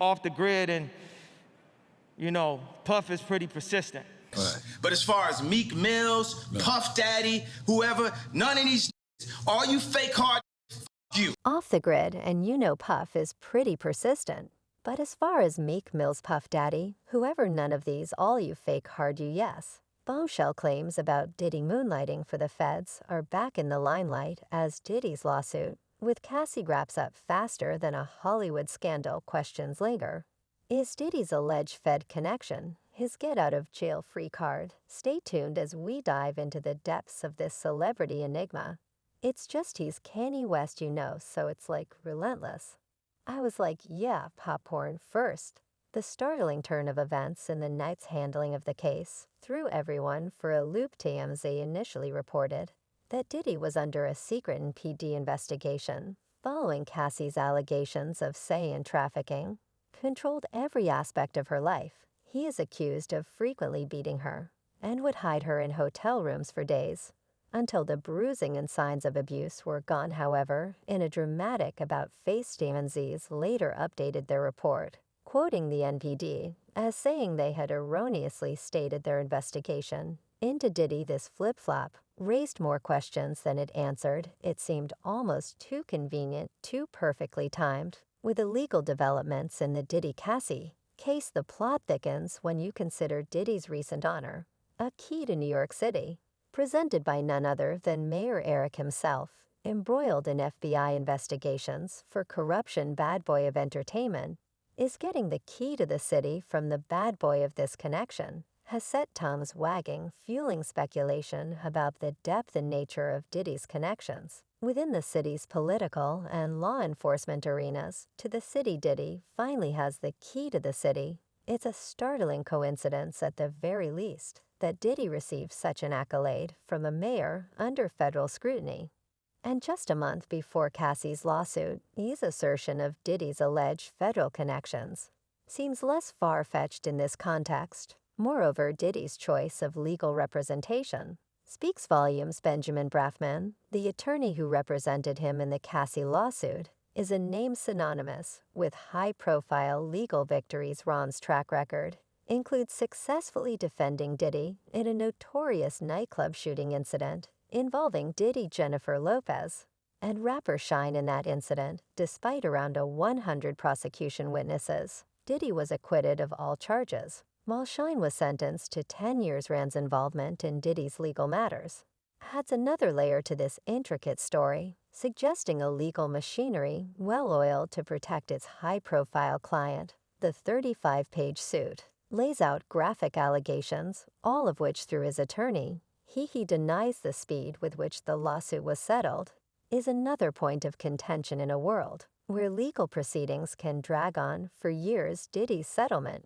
off the grid, and, Puff is pretty persistent. Right. But as far as Meek Mills, no. Puff Daddy, whoever, none of these, all you fake hard, you. Off the grid, and Puff is pretty persistent. But as far as Meek Mill's Puff Daddy, whoever, none of these, all you fake hard, you yes. Bombshell claims about Diddy moonlighting for the feds are back in the limelight as Diddy's lawsuit, with Cassie wraps up faster than a Hollywood scandal questions linger. Is Diddy's alleged Fed connection his get-out-of-jail-free card? Stay tuned as we dive into the depths of this celebrity enigma. It's just he's Kanye West, so it's like relentless. I was like, yeah, popcorn first. The startling turn of events in the night's handling of the case threw everyone for a loop. TMZ initially reported that Diddy was under a secret PD investigation following Cassie's allegations of say-in trafficking, controlled every aspect of her life. He is accused of frequently beating her and would hide her in hotel rooms for days until the bruising and signs of abuse were gone. However, in a dramatic about-face, TMZ later updated their report, quoting the NPD as saying they had erroneously stated their investigation into Diddy. This flip-flop raised more questions than it answered. It seemed almost too convenient, too perfectly timed. With the legal developments in the Diddy-Cassie case, the plot thickens when you consider Diddy's recent honor, a key to New York City, presented by none other than Mayor Eric himself, embroiled in FBI investigations for corruption. Bad boy of entertainment is getting the key to the city from the bad boy of this connection, has set tongues wagging, fueling speculation about the depth and nature of Diddy's connections within the city's political and law enforcement arenas. To the city, Diddy finally has the key to the city. It's a startling coincidence, at the very least, that Diddy received such an accolade from a mayor under federal scrutiny. And just a month before Cassie's lawsuit, his assertion of Diddy's alleged federal connections seems less far-fetched in this context. Moreover, Diddy's choice of legal representation speaks volumes. Benjamin Brafman, the attorney who represented him in the Cassie lawsuit, is a name synonymous with high-profile legal victories. Ron's track record includes successfully defending Diddy in a notorious nightclub shooting incident involving Diddy, Jennifer Lopez, and rapper Shine. In that incident, despite around 100 prosecution witnesses, Diddy was acquitted of all charges, while Shine was sentenced to 10 years. Rand's involvement in Diddy's legal matters adds another layer to this intricate story, suggesting a legal machinery well-oiled to protect its high-profile client. The 35-page suit lays out graphic allegations, all of which, through his attorney, he denies. The speed with which the lawsuit was settled is another point of contention in a world where legal proceedings can drag on for years. Diddy's settlement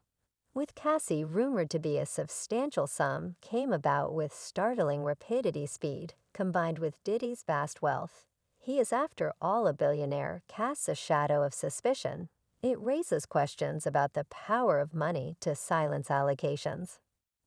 with Cassie, rumored to be a substantial sum, came about with startling rapidity. Speed, combined with Diddy's vast wealth, he is after all a billionaire, casts a shadow of suspicion. It raises questions about the power of money to silence allegations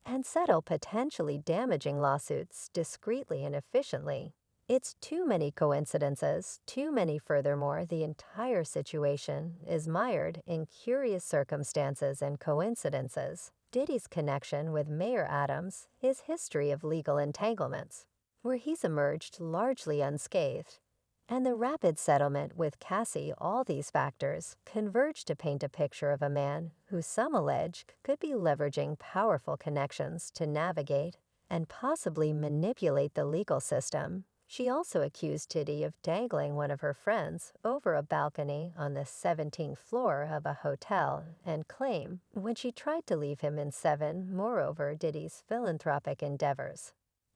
and settle potentially damaging lawsuits discreetly and efficiently. It's too many coincidences, too many. Furthermore, the entire situation is mired in curious circumstances and coincidences. Diddy's connection with Mayor Adams, his history of legal entanglements, where he's emerged largely unscathed, and the rapid settlement with Cassie. All these factors converge to paint a picture of a man who some allege could be leveraging powerful connections to navigate and possibly manipulate the legal system. She also accused Diddy of dangling one of her friends over a balcony on the 17th floor of a hotel and claim when she tried to leave him in 7. Moreover, Diddy's philanthropic endeavors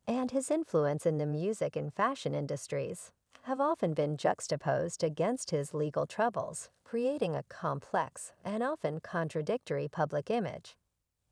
and his influence in the music and fashion industries have often been juxtaposed against his legal troubles, creating a complex and often contradictory public image.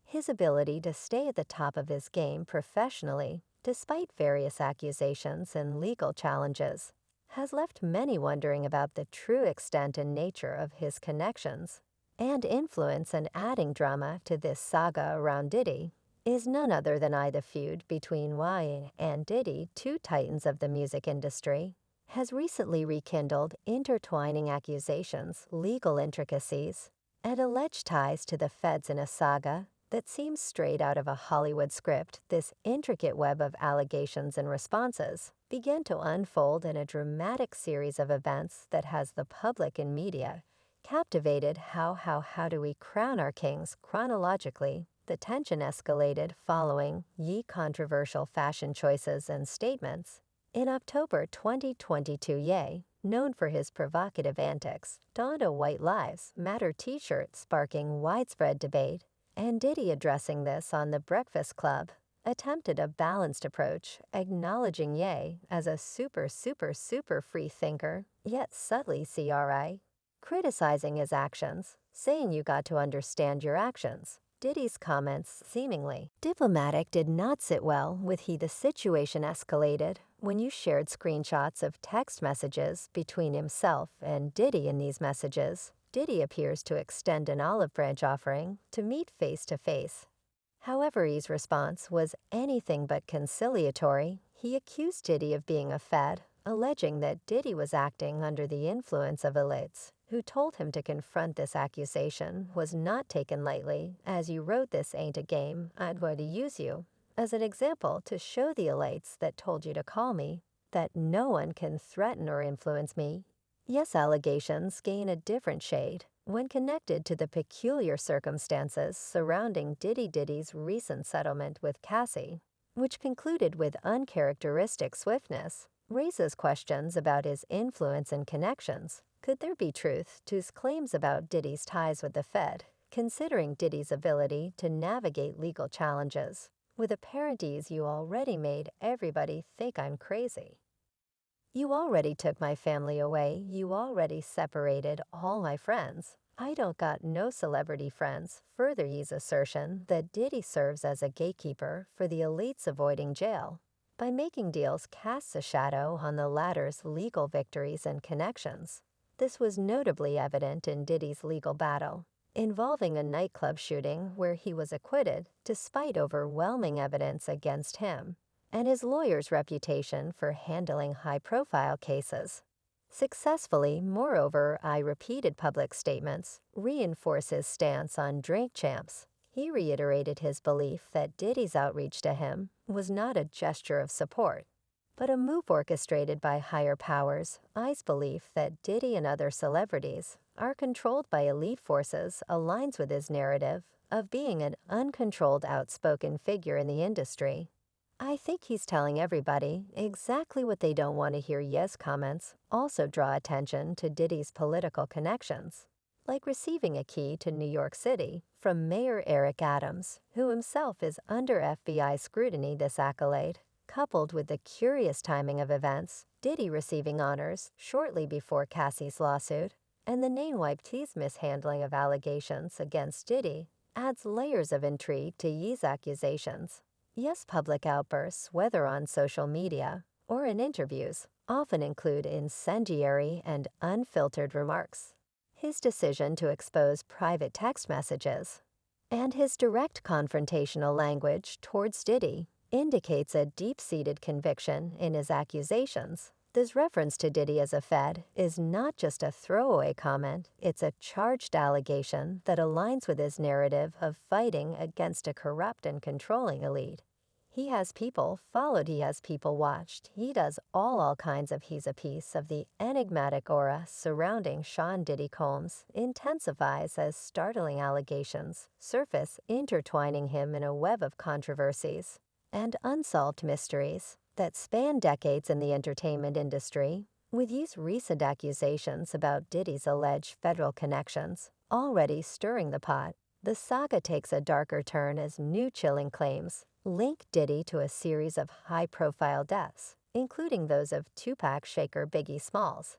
His ability to stay at the top of his game professionally, despite various accusations and legal challenges, has left many wondering about the true extent and nature of his connections and influence. And adding drama to this saga around Diddy is none other than the feud between Wayne and Diddy, two titans of the music industry, has recently rekindled intertwining accusations, legal intricacies, and alleged ties to the feds in a saga that seems straight out of a Hollywood script. This intricate web of allegations and responses began to unfold in a dramatic series of events that has the public and media captivated. How do we crown our kings chronologically? The tension escalated following Ye's controversial fashion choices and statements. In October 2022, Ye, known for his provocative antics, donned a White Lives Matter t-shirt, sparking widespread debate, and Diddy, addressing this on The Breakfast Club, attempted a balanced approach, acknowledging Ye as a super free thinker, yet subtly criticizing his actions, saying you got to understand your actions. Diddy's comments, seemingly diplomatic, did not sit well with He. The situation escalated when you shared screenshots of text messages between himself and Diddy. In these messages, Diddy appears to extend an olive branch, offering to meet face to face. However, He's response was anything but conciliatory. He accused Diddy of being a fed, alleging that Diddy was acting under the influence of elites, who told him to confront. This accusation was not taken lightly. As you wrote, this ain't a game, I'd want to use you as an example to show the elites that told you to call me, that no one can threaten or influence me. Yes, allegations gain a different shade when connected to the peculiar circumstances surrounding Diddy's recent settlement with Cassie, which concluded with uncharacteristic swiftness, raises questions about his influence and connections. Could there be truth to his claims about Diddy's ties with the Fed, considering Diddy's ability to navigate legal challenges with apparent ease? You already made everybody think I'm crazy. You already took my family away. You already separated all my friends. I don't got no celebrity friends. Further, Ye's assertion that Diddy serves as a gatekeeper for the elites avoiding jail by making deals casts a shadow on the latter's legal victories and connections. This was notably evident in Diddy's legal battle, involving a nightclub shooting where he was acquitted despite overwhelming evidence against him, and his lawyer's reputation for handling high-profile cases successfully. Moreover, I repeated public statements reinforce his stance on Drink Champs. He reiterated his belief that Diddy's outreach to him was not a gesture of support, but a move orchestrated by higher powers. I's belief that Diddy and other celebrities are controlled by elite forces aligns with his narrative of being an uncontrolled, outspoken figure in the industry. I think he's telling everybody exactly what they don't want to hear. Yes, comments also draw attention to Diddy's political connections, like receiving a key to New York City from Mayor Eric Adams, who himself is under FBI scrutiny. This accolade, coupled with the curious timing of events, Diddy receiving honors shortly before Cassie's lawsuit, and the Name-Wipe-T's mishandling of allegations against Diddy, adds layers of intrigue to Ye's accusations. Yes, public outbursts, whether on social media or in interviews, often include incendiary and unfiltered remarks. His decision to expose private text messages and his direct confrontational language towards Diddy indicates a deep-seated conviction in his accusations. This reference to Diddy as a fed is not just a throwaway comment, it's a charged allegation that aligns with his narrative of fighting against a corrupt and controlling elite. He has people followed, he has people watched, he does all kinds of. He's a piece of the enigmatic aura surrounding Sean Diddy Combs intensifies as startling allegations surface, intertwining him in a web of controversies and unsolved mysteries that span decades in the entertainment industry. With Ye's recent accusations about Diddy's alleged federal connections already stirring the pot, the saga takes a darker turn as new chilling claims link Diddy to a series of high-profile deaths, including those of Tupac Shakur Biggie Smalls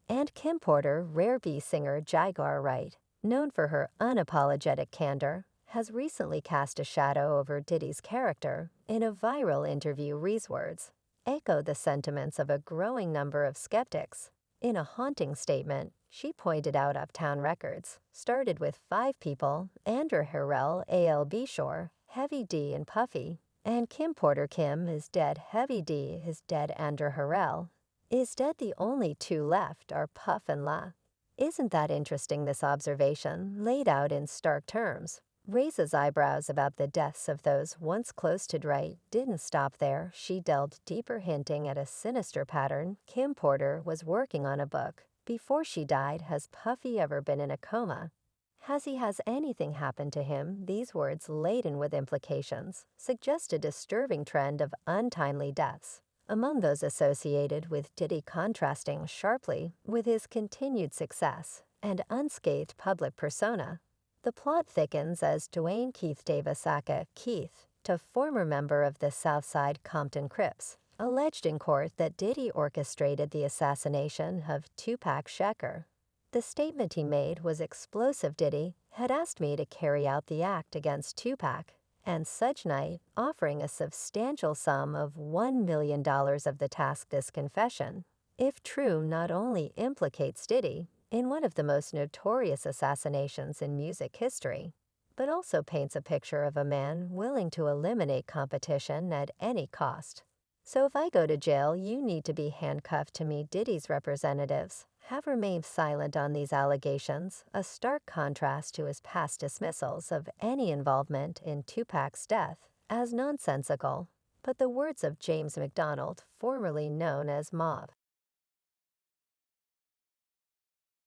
and Kim Porter. Rare B singer Jaguar Wright, known for her unapologetic candor, has recently cast a shadow over Diddy's character. In a viral interview, Rhee's words echo the sentiments of a growing number of skeptics. In a haunting statement, she pointed out Uptown Records started with 5 people: Andrew Harrell, A.L.B. Shore, Heavy D, and Puffy, and Kim Porter. Kim is dead, Heavy D is dead, Andrew Harrell is dead. The only 2 left are Puff and La. Isn't that interesting? This observation, laid out in stark terms, raises eyebrows about the deaths of those once close to Dre. Didn't stop there. She delved deeper, hinting at a sinister pattern. Kim Porter was working on a book. Before she died, has Puffy ever been in a coma? Has anything happened to him? These words, laden with implications, suggest a disturbing trend of untimely deaths, among those associated with Diddy, contrasting sharply with his continued success and unscathed public persona. The plot thickens as Dwayne Keith Davis, aka Keith, to former member of the Southside Compton Crips, alleged in court that Diddy orchestrated the assassination of Tupac Shakur. The statement he made was explosive. Diddy had asked me to carry out the act against Tupac, and such night, offering a substantial sum of $1 million of the task. This confession, if true, not only implicates Diddy in one of the most notorious assassinations in music history, but also paints a picture of a man willing to eliminate competition at any cost. So if I go to jail, you need to be handcuffed to me. Diddy's representatives have remained silent on these allegations, a stark contrast to his past dismissals of any involvement in Tupac's death as nonsensical. But the words of James McDonald, formerly known as Mob,